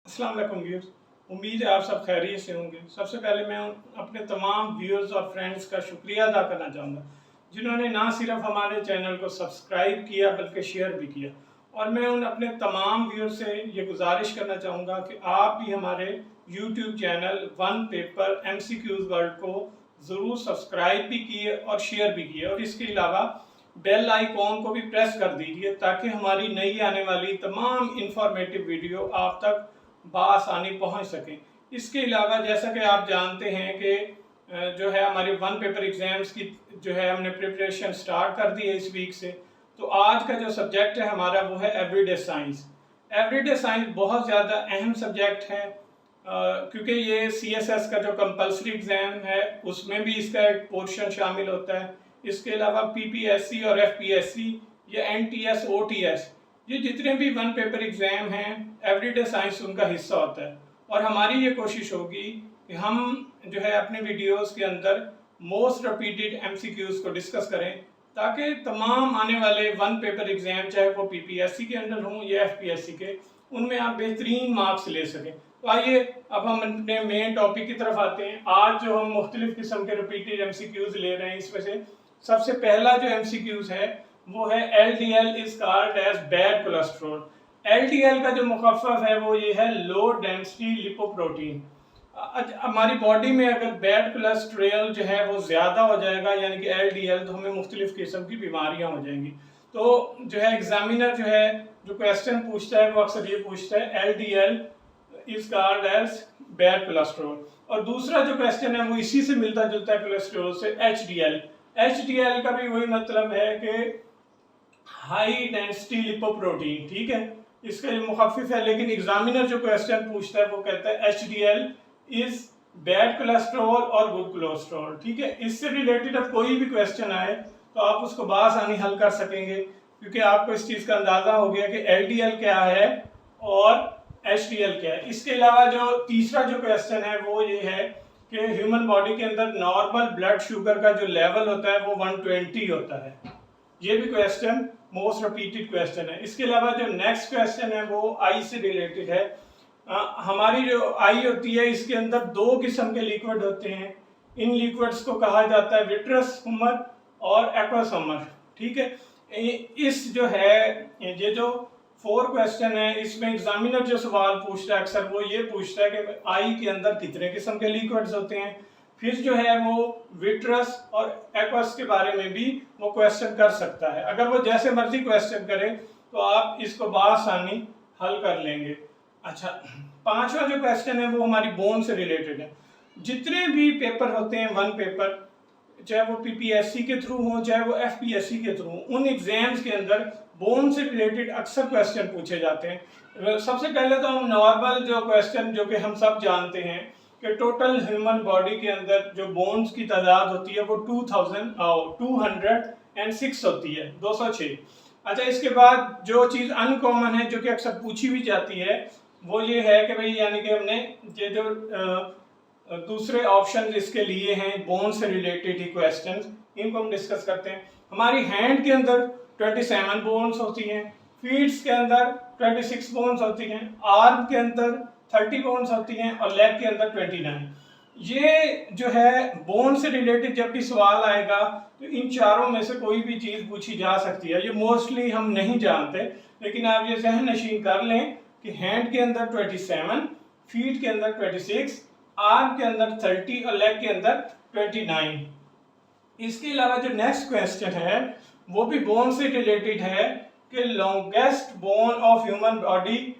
अस्सलाम वालेकुम व्यूअर्स। उम्मीद है आप सब खैरियत से होंगे। सबसे पहले मैं अपने तमाम व्यूअर्स और फ्रेंड्स का शुक्रिया अदा करना चाहूँगा जिन्होंने ना सिर्फ हमारे चैनल को सब्सक्राइब किया बल्कि शेयर भी किया। और मैं उन अपने तमाम व्यूअर्स से ये गुजारिश करना चाहूँगा कि आप भी हमारे YouTube channel one paper MCQs world को ज़रूर सब्सक्राइब भी किए और शेयर भी किए, और इसके अलावा बेल आइकॉन को भी प्रेस कर दीजिए ताकि हमारी नई आने वाली तमाम इंफॉर्मेटिव वीडियो आप तक बआसानी पहुंच सकें। इसके अलावा जैसा कि आप जानते हैं कि जो है हमारे वन पेपर एग्ज़ाम्स की जो है हमने प्रिपरेशन स्टार्ट कर दी है इस वीक से। तो आज का जो सब्जेक्ट है हमारा वो है एवरीडे साइंस। एवरीडे साइंस बहुत ज़्यादा अहम सब्जेक्ट है क्योंकि ये CSS का जो कंपलसरी एग्ज़ाम है उसमें भी इसका एक पोर्शन शामिल होता है। इसके अलावा PPSC और FPSC या NTS OTS ये जितने भी वन पेपर एग्ज़ाम हैं एवरीडे साइंस उनका हिस्सा होता है। और हमारी ये कोशिश होगी कि हम जो है अपने वीडियोस के अंदर मोस्ट रिपीटेड MCQs को डिस्कस करें ताकि तमाम आने वाले वन पेपर एग्ज़ाम चाहे वो PPSC के अंदर हों या FPSC के, उनमें आप बेहतरीन मार्क्स ले सकें। तो आइए अब हम अपने मेन टॉपिक की तरफ आते हैं। आज जो हम मुख्तलिफ किस्म के रिपीटेड MCQs ले रहे हैं इसमें से सबसे पहला जो MCQs है वो है LDL is called as bad cholesterol. LDL का जो मुखफ़फ़ है वो ये है लो डेंसिटी लिपोप्रोटीन। हमारी बॉडी में अगर बैड कोलेस्ट्रॉल जो है वो ज़्यादा हो जाएगा यानी कि LDL, तो हमें मुख्तलिफ किस्म की बीमारियां हो जाएंगी। तो जो है एग्जामिनर जो है जो क्वेश्चन पूछता है वो अक्सर ये पूछता है LDL is called as bad cholesterol. और दूसरा जो क्वेश्चन है वो इसी से मिलता जुलता है कोलेस्ट्रॉल से, HDL का भी वही मतलब है कि हाई डेंसिटी लिपोप्रोटीन। ठीक है, इसका जो मुखफ़िफ है, लेकिन एग्जामिनर जो क्वेश्चन पूछता है वो कहता है HDL इज बैड कोलेस्ट्रॉल और गुड कोलेस्ट्रॉल। ठीक है, इससे रिलेटेड अब कोई भी क्वेश्चन आए तो आप उसको बआसानी हल कर सकेंगे क्योंकि आपको इस चीज़ का अंदाज़ा हो गया कि LDL क्या है और HDL क्या है। इसके अलावा जो तीसरा जो क्वेश्चन है वो ये है कि ह्यूमन बॉडी के अंदर नॉर्मल ब्लड शुगर का जो लेवल होता है वो 120 होता है। ये भी क्वेश्चन मोस्ट रिपीटेड क्वेश्चन है। इसके अलावा जो नेक्स्ट क्वेश्चन है वो आई से रिलेटेड है। हमारी जो आई होती है इसके अंदर दो किस्म के लिक्विड होते हैं। इन लिक्विड्स को कहा जाता है विट्रस humor और एक्वस humor। ठीक है, इस जो है ये जो 4 क्वेश्चन है इसमें एग्जामिनर जो सवाल पूछता है अक्सर वो ये पूछता है कि आई के अंदर कितने किस्म के लिक्विड्स होते हैं। फिर जो है वो विट्रस और एक्वस के बारे में भी वो क्वेश्चन कर सकता है। अगर वो जैसे मर्जी क्वेश्चन करे तो आप इसको बआसानी हल कर लेंगे। अच्छा, पांचवा जो क्वेश्चन है वो हमारी बोन से रिलेटेड है। जितने भी पेपर होते हैं वन पेपर, चाहे वो PPSC के थ्रू हो चाहे वो FPSC के थ्रू, उन एग्जाम्स के अंदर बोन से रिलेटेड अक्सर क्वेश्चन पूछे जाते हैं। सबसे पहले तो हम नॉर्मल जो क्वेश्चन जो कि हम सब जानते हैं कि टोटल ह्यूमन बॉडी के अंदर जो बोन्स की तादाद होती है वो 206 होती है, 206। अच्छा, इसके बाद जो चीज़ अनकॉमन है जो कि अक्सर पूछी भी जाती है वो ये है कि भाई यानी कि हमने ये जो दूसरे ऑप्शन इसके लिए हैं बोन से रिलेटेड ही क्वेश्चंस, इनको हम डिस्कस करते हैं। हमारी हैंड के अंदर 27 बोन्स होती हैं, फीट्स के अंदर 26 बोन्स होती हैं, आर्म के अंदर 30 बोन्स होती हैं और लेग के अंदर 29। ये जो है बोन से रिलेटेड जब भी सवाल आएगा तो इन चारों में से कोई भी चीज़ पूछी जा सकती है। ये मोस्टली हम नहीं जानते, लेकिन आप ये ज़हन नशीन कर लें कि हैंड के अंदर 27, फीट के अंदर 26, आर्म के अंदर 30 और लेग के अंदर 29। इसके अलावा जो नेक्स्ट क्वेश्चन है वो भी बोन से रिलेटेड है कि longest bone of human body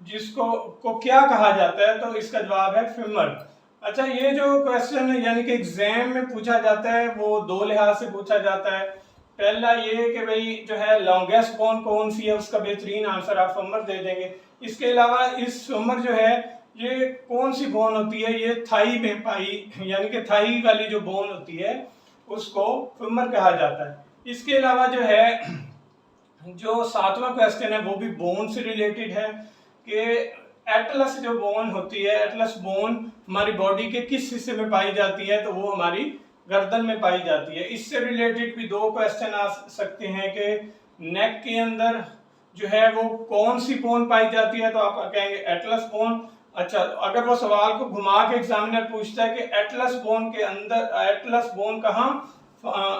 जिसको क्या कहा जाता है, तो इसका जवाब है फेमर। अच्छा, ये जो क्वेश्चन है यानी कि एग्जाम में पूछा जाता है वो दो लिहाज से पूछा जाता है। पहला ये कि भाई जो है लॉन्गेस्ट बोन कौन सी है, उसका बेहतरीन आंसर आप फेमर दे देंगे। इसके अलावा इस फेमर जो है ये कौन सी बोन होती है, ये थाई में पाई यानी कि थाई वाली जो बोन होती है उसको फेमर कहा जाता है। इसके अलावा जो है जो 7वां क्वेश्चन है वो भी बोन से रिलेटेड है कि एटलस जो बोन होती है, एटलस बोन हमारी बॉडी के किस हिस्से में पाई जाती है, तो वो हमारी गर्दन में पाई जाती है। इससे रिलेटेड भी 2 क्वेश्चन आ सकते हैं कि नेक के अंदर जो है वो कौन सी बोन पाई जाती है, तो आप कहेंगे एटलस बोन। अच्छा, अगर वो सवाल को घुमा के एग्जामिनर पूछता है कि एटलस बोन के अंदर एटलस बोन कहाँ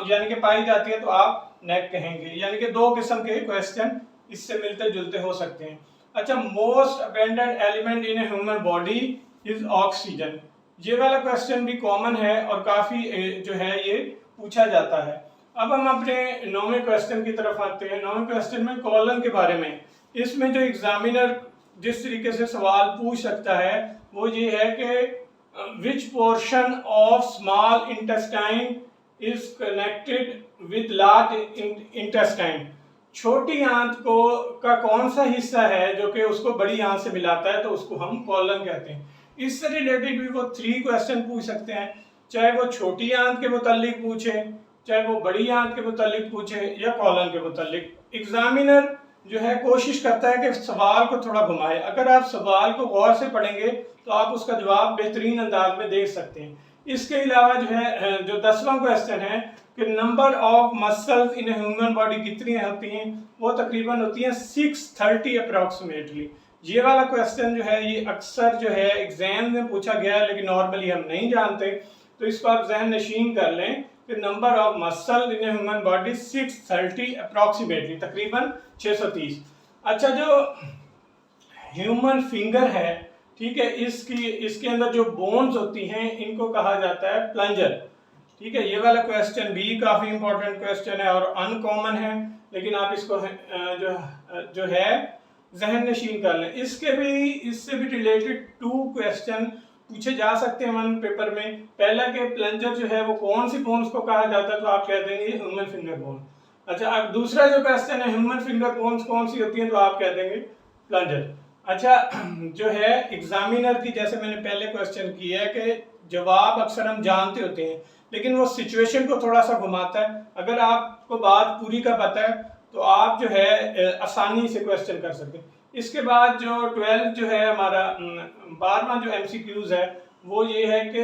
यानी कि पाई जाती है, तो आप नेक कहेंगे। यानी कि दो किस्म के क्वेश्चन इससे मिलते जुलते हो सकते हैं। अच्छा, most abundant element in a human body is oxygen. ये वाला क्वेश्चन भी कॉमन है और काफी जो है ये पूछा जाता है। अब हम अपने 9वें क्वेश्चन की तरफ आते हैं। 9वें क्वेश्चन में कॉलन के बारे में, इसमें जो एग्जामिनर जिस तरीके से सवाल पूछ सकता है वो ये है कि which portion of small intestine is connected with large intestine. छोटी आंत को का कौन सा हिस्सा है जो कि उसको बड़ी आंत से मिलाता है, तो उसको हम कॉलन कहते हैं। इससे रिलेटेड भी वो 3 क्वेश्चन पूछ सकते हैं, चाहे वो छोटी आंत के मुतालिक पूछे, चाहे वो बड़ी आंत के मुतालिक पूछे या कॉलन के मुतालिक। एग्जामिनर जो है कोशिश करता है कि सवाल को थोड़ा घुमाए। अगर आप सवाल को गौर से पढ़ेंगे तो आप उसका जवाब बेहतरीन अंदाज में देख सकते हैं। इसके अलावा जो है जो 10वां क्वेश्चन है कि number of muscles in human body कितनी होती हैं, वो तकरीबन होती हैं 630 अप्रॉक्सीमेटली। ये वाला क्वेश्चन जो है ये अक्सर जो है एग्जाम में पूछा गया है, लेकिन नॉर्मली हम नहीं जानते, तो इसको आप जहन नशीन कर लें कि number of muscle in human body 630 approximately, तकरीबन 630। अच्छा, जो ह्यूमन फिंगर है, ठीक है, इसके अंदर जो बोन्स होती हैं इनको कहा जाता है प्लंजर। ठीक है, ये वाला क्वेश्चन भी काफी इंपॉर्टेंट क्वेश्चन है और अनकॉमन है, लेकिन आप इसको जो है जहन नशीन कर लें। इससे भी रिलेटेड 2 क्वेश्चन पूछे जा सकते हैं वन पेपर में। पहला के प्लंजर जो है वो कौन सी बोन्स को कहा जाता है, तो आप कह देंगे ह्यूमन फिंगर बोन। अच्छा, अब दूसरा जो क्वेश्चन है ह्यूमन फिंगर बोन्स कौन सी होती है, तो आप कह देंगे प्लंजर। अच्छा, जो है एग्जामिनर की, जैसे मैंने पहले क्वेश्चन किया है कि जवाब अक्सर हम जानते होते हैं, लेकिन वो सिचुएशन को थोड़ा सा घुमाता है। अगर आपको बात पूरी का पता है तो आप जो है आसानी से क्वेश्चन कर सकते हैं। इसके बाद जो 12 जो है हमारा 12वां जो MCQs है वो ये है कि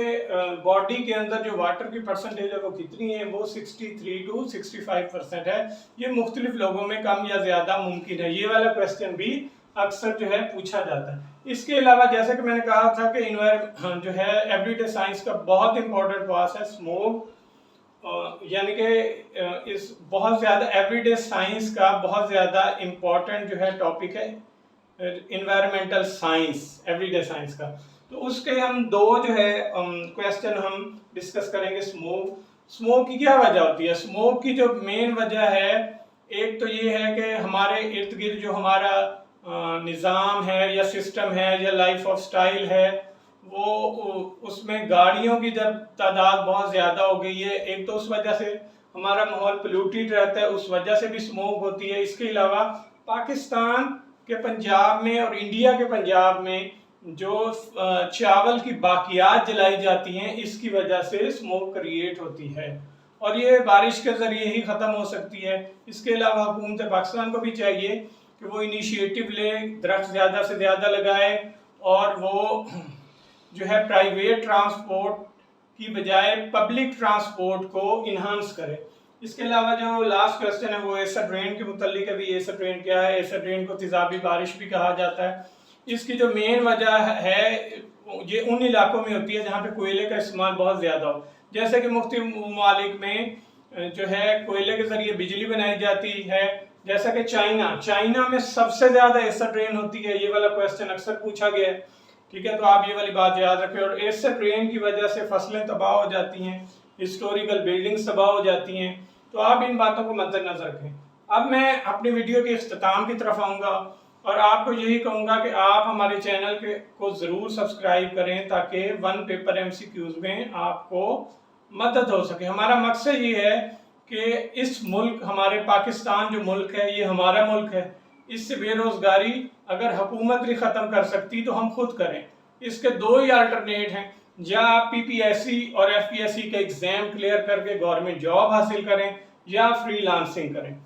बॉडी के अंदर जो वाटर की परसेंटेज है वो कितनी है, वो 63 to 65% है। ये मुख्तलिफ लोगों में कम या ज़्यादा मुमकिन है। ये वाला क्वेश्चन भी अक्सर जो है पूछा जाता है। इसके अलावा जैसे कि मैंने कहा था कि जो है एवरीडे साइंस का बहुत इंपॉर्टेंट पास है स्मोक, यानी कि इस बहुत ज़्यादा एवरीडे साइंस का बहुत ज़्यादा इम्पोर्टेंट जो है टॉपिक है इन्वायरमेंटल साइंस, एवरीडे साइंस का। तो उसके हम 2 जो है क्वेश्चन हम डिस्कस करेंगे। स्मोक की क्या वजह होती है। स्मोक की जो मेन वजह है, एक तो ये है कि हमारे इर्द गिर्द जो हमारा निज़ाम है या सिस्टम है या लाइफ ऑफ स्टाइल है, वो उसमें गाड़ियों की जब तादाद बहुत ज़्यादा हो गई है, एक तो उस वजह से हमारा माहौल पोल्यूटेड रहता है, उस वजह से भी स्मोक होती है। इसके अलावा पाकिस्तान के पंजाब में और इंडिया के पंजाब में जो चावल की बाकियात जलाई जाती हैं, इसकी वजह से स्मोक क्रिएट होती है और ये बारिश के ज़रिए ही ख़त्म हो सकती है। इसके अलावा हुकूमत पाकिस्तान को भी चाहिए कि वो इनिशिएटिव ले, दरख्त ज़्यादा से ज़्यादा लगाए और वो जो है प्राइवेट ट्रांसपोर्ट की बजाय पब्लिक ट्रांसपोर्ट को इन्हांस करे। इसके अलावा जो लास्ट क्वेश्चन है वो एसिड रेन के मुतालिक है। भी एसिड रेन क्या है। एसिड रेन को तेज़ाबी बारिश भी कहा जाता है। इसकी जो मेन वजह है ये उन इलाकों में होती है जहाँ पे कोयले का इस्तेमाल बहुत ज़्यादा हो, जैसे कि मुख्तलिफ ममालिक में जो है कोयले के ज़रिए बिजली बनाई जाती है, जैसा कि चाइना में सबसे ज़्यादा एसिड रेन होती है। ये वाला क्वेश्चन अक्सर पूछा गया है, ठीक है, तो आप ये वाली बात याद रखें। और एसिड रेन की वजह से फसलें तबाह हो जाती हैं, हिस्टोरिकल बिल्डिंग्स तबाह हो जाती हैं, तो आप इन बातों को मद्देनजर रखें। अब मैं अपनी वीडियो के इख्तिताम की तरफ आऊँगा और आपको यही कहूँगा कि आप हमारे चैनल को ज़रूर सब्सक्राइब करें ताकि वन पेपर MCQs में आपको मदद हो सके। हमारा मकसद ये है कि इस मुल्क, हमारे पाकिस्तान जो मुल्क है ये हमारा मुल्क है, इससे बेरोज़गारी अगर हुकूमत भी ख़त्म कर सकती तो हम खुद करें। इसके 2 ही अल्टरनेट हैं, या आप PPSC और FPSC के एग्ज़ाम क्लियर करके गवर्नमेंट जॉब हासिल करें या फ्रीलांसिंग करें।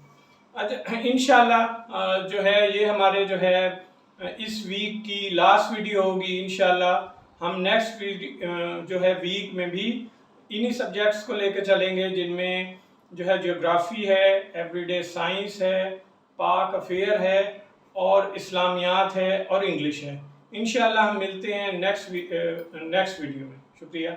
अच्छा, इंशाल्लाह जो है ये हमारे जो है इस वीक की लास्ट वीडियो होगी। इंशाल्लाह हम नेक्स्ट जो है वीक में भी इन्हीं सब्जेक्ट्स को लेकर चलेंगे जिनमें जो है ज्योग्राफी है, एवरीडे साइंस है, पाक अफेयर है और इस्लामियात है और इंग्लिश है। इंशाल्लाह हम मिलते हैं नेक्स्ट वीडियो में। शुक्रिया।